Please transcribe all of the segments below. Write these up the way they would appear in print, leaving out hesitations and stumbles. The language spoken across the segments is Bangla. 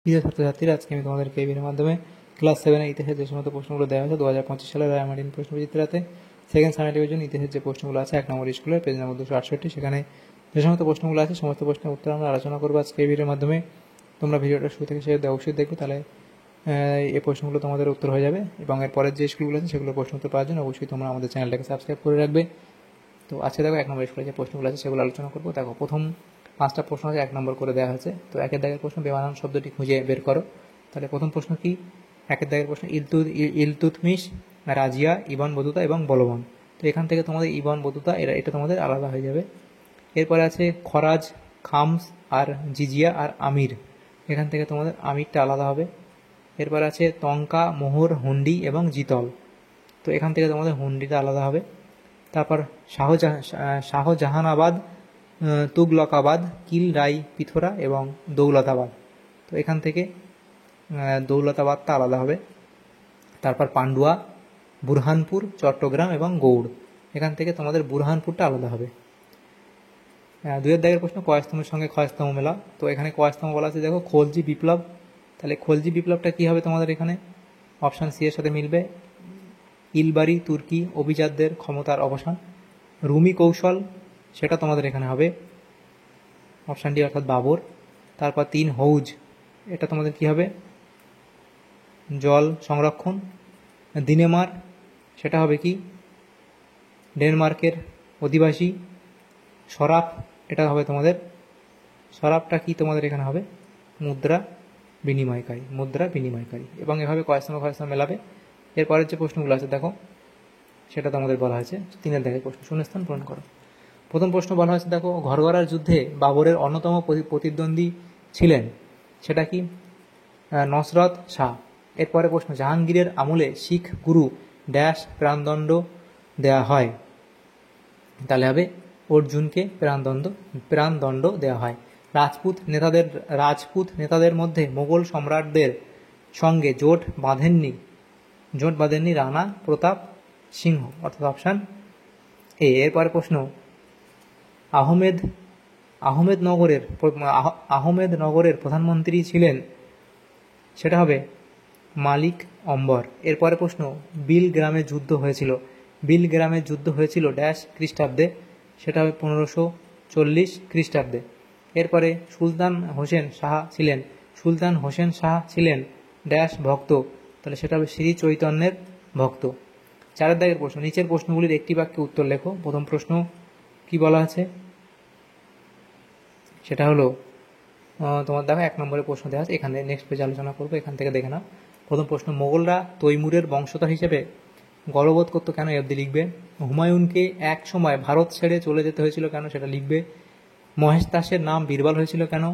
প্রিয় ছাত্রছাত্রীরা, আজকে আমি তোমাদেরকে এই ভিডিওর মাধ্যমে ক্লাস 7-এর ইতিহাসের যে সমস্ত প্রশ্নগুলো দেওয়া হয়েছে 2025 সালের রায়মার্টিন প্রশ্নবিচিত্রাতে সেকেন্ড সামেটিভের জন্য ইতিহাসের যে প্রশ্নগুলো আছে 1 নম্বর স্কুলের পেজ নম্বর 268, সেখানে যে সমস্ত প্রশ্নগুলো আছে সমস্ত প্রশ্নের উত্তর আমরা আলোচনা করবো আজকে এই ভিডিওর মাধ্যমে। তোমরা ভিডিওটা শুরু থেকে শেষ অবশ্যই দেখবে, তাহলে এই প্রশ্নগুলো তোমাদের উত্তর হয়ে যাবে। এবং এর পরের যে স্কুলগুলো আছে সেগুলো প্রশ্ন উত্তর পাওয়ার জন্য অবশ্যই তোমরা আমাদের চ্যানেলটাকে সাবস্ক্রাইব করে রাখবে। তো আজকে দেখো 1 নম্বর স্কুলে যে প্রশ্নগুলো আছে সেগুলো আলোচনা করবো। দেখো, প্রথম 5টা প্রশ্ন আছে 1 নম্বর করে দেওয়া হয়েছে। তো 1 দাগের প্রশ্ন বেমানান শব্দটি খুঁজে বের করো। তাহলে প্রথম প্রশ্ন কি? 1 দাগের প্রশ্ন ইলতুৎমিশ, রাজিয়া, ইবন বতুতা এবং বলবন। তো এখান থেকে তোমাদের ইবন বতুতা এটা তোমাদের আলাদা হয়ে যাবে। এরপরে আছে খরাজ, খামস আর জিজিয়া আর আমির। এখান থেকে তোমাদের আমিরটা আলাদা হবে। এরপর আছে তঙ্কা, মোহর, হুন্ডি এবং জিতল। তো এখান থেকে তোমাদের হুন্ডিটা আলাদা হবে। তারপর শাহজাহানাবাদ, তুগলকাবাদ, কিল, রাই, পিথোরা এবং দৌলতাবাদ। তো এখান থেকে দৌলতাবাদটা আলাদা হবে। তারপর পান্ডুয়া, বুরহানপুর, চট্টগ্রাম এবং গৌড়। এখান থেকে তোমাদের বুরহানপুরটা আলাদা হবে। 2 দাগের প্রশ্ন কয়স্তম্ভের সঙ্গে ক্ষয়স্তম্ভ মেলা। তো এখানে কয়স্তম্ভ বলা আছে দেখো, খলজি বিপ্লব। তাহলে খলজি বিপ্লবটা কি হবে তোমাদের এখানে? অপশান সি এর সাথে মিলবে। ইলবারি তুর্কি অভিজাতদের ক্ষমতার অবসান। রুমি কৌশল, সেটা তোমাদের এখানে হবে অপশান ডি অর্থাৎ বাবর। তারপর 3 হৌজ, এটা তোমাদের কি হবে? জল সংরক্ষণ। দিনেমার, সেটা হবে কি? ডেনমার্কের অধিবাসী। সরাফ, এটা হবে তোমাদের, সরাফটা কি তোমাদের এখানে হবে? মুদ্রা বিনিময়কারী। এবং এভাবে কয়স্তম্ভ মেলাবে। এরপরের যে প্রশ্নগুলো আছে দেখো, সেটা তোমাদের বলা হয়েছে 3 দাগের প্রশ্ন, শূন্যস্থান পূরণ করো। প্রথম প্রশ্ন বলা হয়েছে দেখো, ঘরগড়ার যুদ্ধে বাবরের অন্যতম প্রতিদ্বন্দ্বী ছিলেন, সেটা কি? নসরত শাহ। এরপরে প্রশ্ন, জাহাঙ্গীরের আমলে শিখ গুরু ড্যাশ প্রাণদণ্ড দেয়া হয়। তাহলে হবে অর্জুনকে প্রাণদণ্ড দেওয়া হয়। রাজপুত নেতাদের মধ্যে মোগল সম্রাটদের সঙ্গে জোট বাঁধেননি রানা প্রতাপ সিংহ, অর্থাৎ অপশান এ। এরপরে প্রশ্ন, আহমেদনগরের প্রধানমন্ত্রী ছিলেন, সেটা হবে মালিক অম্বর। এরপরে প্রশ্ন, বিলগ্রামে যুদ্ধ হয়েছিল ড্যাশ খ্রিস্টাব্দে, সেটা হবে 1540 খ্রিস্টাব্দে। এরপরে সুলতান হোসেন শাহ ছিলেন ড্যাশ ভক্ত, তাহলে সেটা হবে শ্রী চৈতন্যের ভক্ত। 4 দাগের প্রশ্ন, নিচের প্রশ্নগুলির একটি বাক্যে উত্তর লেখো। প্রথম প্রশ্ন কি বলা আছে? সেটা হলো তোমার দেখো 1 নম্বরের প্রশ্ন দেওয়া আছে, এখানে নেক্সট পেজে আলোচনা করবো, এখান থেকে দেখে নাও। প্রথম প্রশ্ন, মোগলরা তৈমুরের বংশধর হিসেবে গর্ববোধ করতো কেন? অবধি লিখবে। হুমায়ুনকে এক সময় ভারত ছেড়ে চলে যেতে হয়েছিল কেন? সেটা লিখবে। মহেশ দাসের নাম বীরবল হয়েছিল কেন?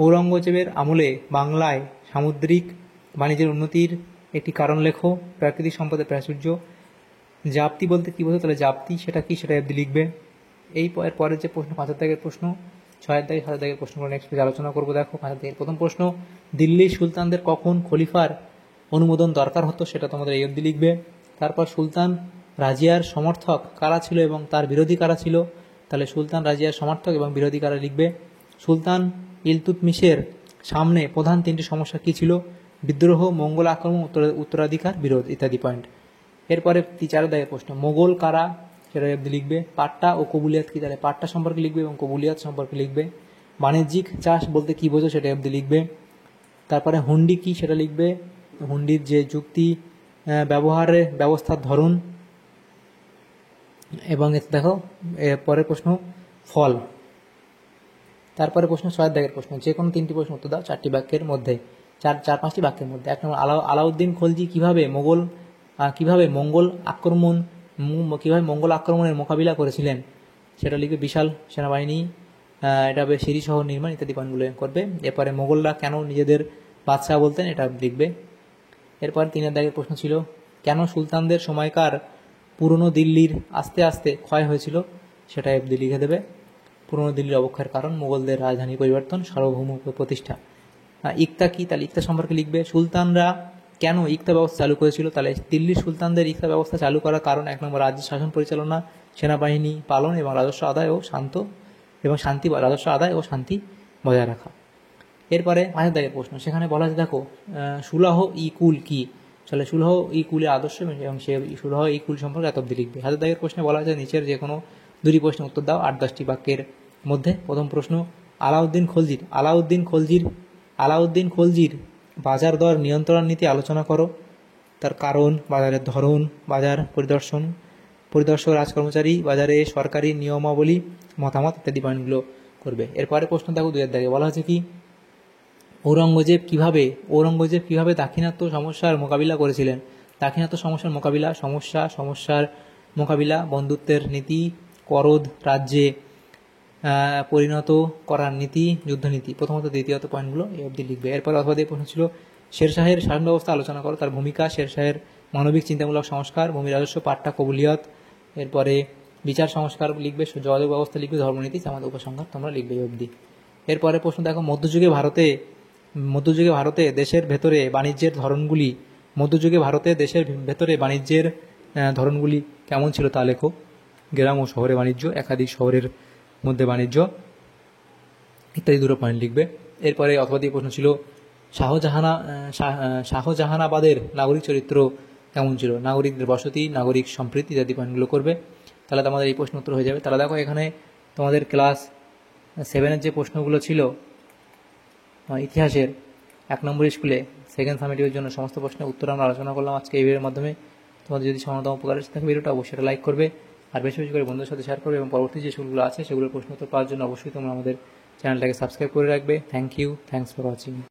ঔরঙ্গজেবের আমলে বাংলায় সামুদ্রিক বাণিজ্যের উন্নতির একটি কারণ লেখো। প্রাকৃতিক সম্পদের প্রাচুর্য। জাপ্তি বলতে কি বোঝো? তাহলে জাপ্তি সেটা কি, সেটা অবধি লিখবে। এই পরের যে প্রশ্ন 5 দাগের প্রশ্ন, 6 দাগের 7 দাগের প্রশ্নগুলো নেক্সট পেজে আলোচনা করবো। দেখো 5 দাগের প্রথম প্রশ্ন, দিল্লির সুলতানদের কখন খলিফার অনুমোদন দরকার হতো? সেটা তোমাদের এই অবধি লিখবে। তারপর সুলতান রাজিয়ার সমর্থক কারা ছিল এবং তার বিরোধী কারা ছিল? তাহলে সুলতান রাজিয়ার সমর্থক এবং বিরোধী কারা লিখবে। ইলতুৎমিশের সামনে প্রধান 3টি সমস্যা কি ছিল? বিদ্রোহ, মঙ্গল আক্রমণ, উত্তরাধিকার বিরোধ ইত্যাদি পয়েন্ট। এরপরে 4 দাগের প্রশ্ন, মোগল কারা? সেটা অবধি লিখবে। পাট্টা ও কবুলিয়াত কি? তাহলে পাট্টা সম্পর্কে লিখবে এবং কবুলিয়াত সম্পর্কে লিখবে। বাণিজ্যিক চাষ বলতে কি বোঝো? সেটা অবধি লিখবে। তারপরে হুন্ডি কি? সেটা লিখবে। হুন্ডির যে যুক্তি, ব্যবহারের ব্যবস্থার ধরন, এবং দেখো পরের প্রশ্ন ফল। তারপরে প্রশ্ন 6 দাগের প্রশ্ন, যে কোনো 3টি প্রশ্ন উত্তর দাও 4টি বাক্যের মধ্যে, 4-5টি বাক্যের মধ্যে। 1 নম্বর, আলাউদ্দিন খলজি কিভাবে মঙ্গল আক্রমণের মোকাবিলা করেছিলেন? সেটা লিখবে। বিশাল সেনাবাহিনী, এটা হবে সিরি শহর নির্মাণ ইত্যাদি পয়েন্টগুলো করবে। এরপরে মোগলরা কেন নিজেদের বাদশাহ বলতেন? এটা লিখবে। এরপর 3 দাগের প্রশ্ন ছিল, কেন সুলতানদের সময়কার পুরনো দিল্লির আস্তে আস্তে ক্ষয় হয়েছিল? সেটা অবধি লিখে দেবে। পুরনো দিল্লির অবক্ষয়ের কারণ মুঘলদের রাজধানী পরিবর্তন, সার্বভৌম প্রতিষ্ঠা। ইকতা কি? তাহলে ইকতা সম্পর্কে লিখবে। সুলতানরা কেন ইকতা ব্যবস্থা চালু করেছিল? তাহলে দিল্লির সুলতানদের ইকতা ব্যবস্থা চালু করার কারণ 1 নম্বর, রাজ্য শাসন পরিচালনা, সেনাবাহিনী পালন এবং রাজস্ব আদায় ও শান্তি বজায় রাখা। এরপরে 5 দাগের প্রশ্ন, সেখানে বলা আছে দেখো সুলহ ই কুল কি। চলে সুলহ ই কুলের আদর্শ এবং সে সুলহ ই কুল সম্পর্কে এত অব্দি লিখবে। 7 দাগের প্রশ্নে বলা আছে নিচের যে কোনো 2টি প্রশ্নের উত্তর দাও 8-10টি বাক্যের মধ্যে। প্রথম প্রশ্ন, আলাউদ্দিন খলজির বাজার দর নিয়ন্ত্রণ নীতি আলোচনা করো। তার কারণ, বাজারের ধরন, বাজার পরিদর্শক রাজকর্মচারী, বাজারে সরকারি নিয়মাবলী, মতামত ইত্যাদি পয়েন্টগুলো করবে। এরপরে প্রশ্ন দেখো 2 দাগে বলা আছে কি, ঔরঙ্গজেব কিভাবে দাক্ষিণাত্য সমস্যার মোকাবিলা করেছিলেন। দাক্ষিণাত্য সমস্যার মোকাবিলা, বন্ধুত্বের নীতি, করদ রাজ্যে পরিণত করার নীতি, যুদ্ধনীতি। প্রথমত দ্বিতীয়ত পয়েন্টগুলো এই অবধি লিখবে। এরপর অথবা দিয়ে প্রশ্ন ছিল শেরশাহের শাসন ব্যবস্থা আলোচনা করো, তার ভূমিকা, শেরশাহের মানবিক চিন্তামূলক সংস্কার, ভূমি রাজস্ব, পাট্টা কবুলিয়ত। এরপরে বিচার সংস্কার লিখবে, যোগাযোগ ব্যবস্থা লিখবে, ধর্মনীতি, জামাত উপসংহার তোমরা লিখবে এই অবধি। এরপরে প্রশ্ন দেখো, মধ্যযুগে ভারতে দেশের ভেতরে বাণিজ্যের ধরনগুলি কেমন ছিল তা লেখো। গ্রাম ও শহরে বাণিজ্য, একাধিক শহরের মধ্যে বাণিজ্য ইত্যাদি 2 পয়েন্ট লিখবে। এরপরে অথবা দিয়ে প্রশ্ন ছিল শাহজাহানাবাদের নাগরিক চরিত্র কেমন ছিল, নাগরিকদের বসতি, নাগরিক সম্প্রীতি ইত্যাদি পয়েন্টগুলো করবে। তাহলে তোমাদের এই প্রশ্ন উত্তর হয়ে যাবে। তাহলে দেখো এখানে তোমাদের ক্লাস 7-এর যে প্রশ্নগুলো ছিল ইতিহাসের 1 নম্বর স্কুলে সেকেন্ড সামেটিভের জন্য সমস্ত প্রশ্নের উত্তর আমরা আলোচনা করলাম আজকে এই ভিডিওর মাধ্যমে। তোমাদের যদি সামান্যতম উপকার এসে থাকে ভিডিওটা অবশ্যই লাইক করবে, আর বেশি বেশি করে বন্ধুদের সাথে শেয়ার করবে, এবং পরবর্তী যে স্কুলগুলো আছে সেগুলোর প্রশ্ন উত্তর পাওয়ার জন্য অবশ্যই তোমরা আমাদের চ্যানেলটাকে সাবস্ক্রাইব করে রাখবে। Thanks for watching.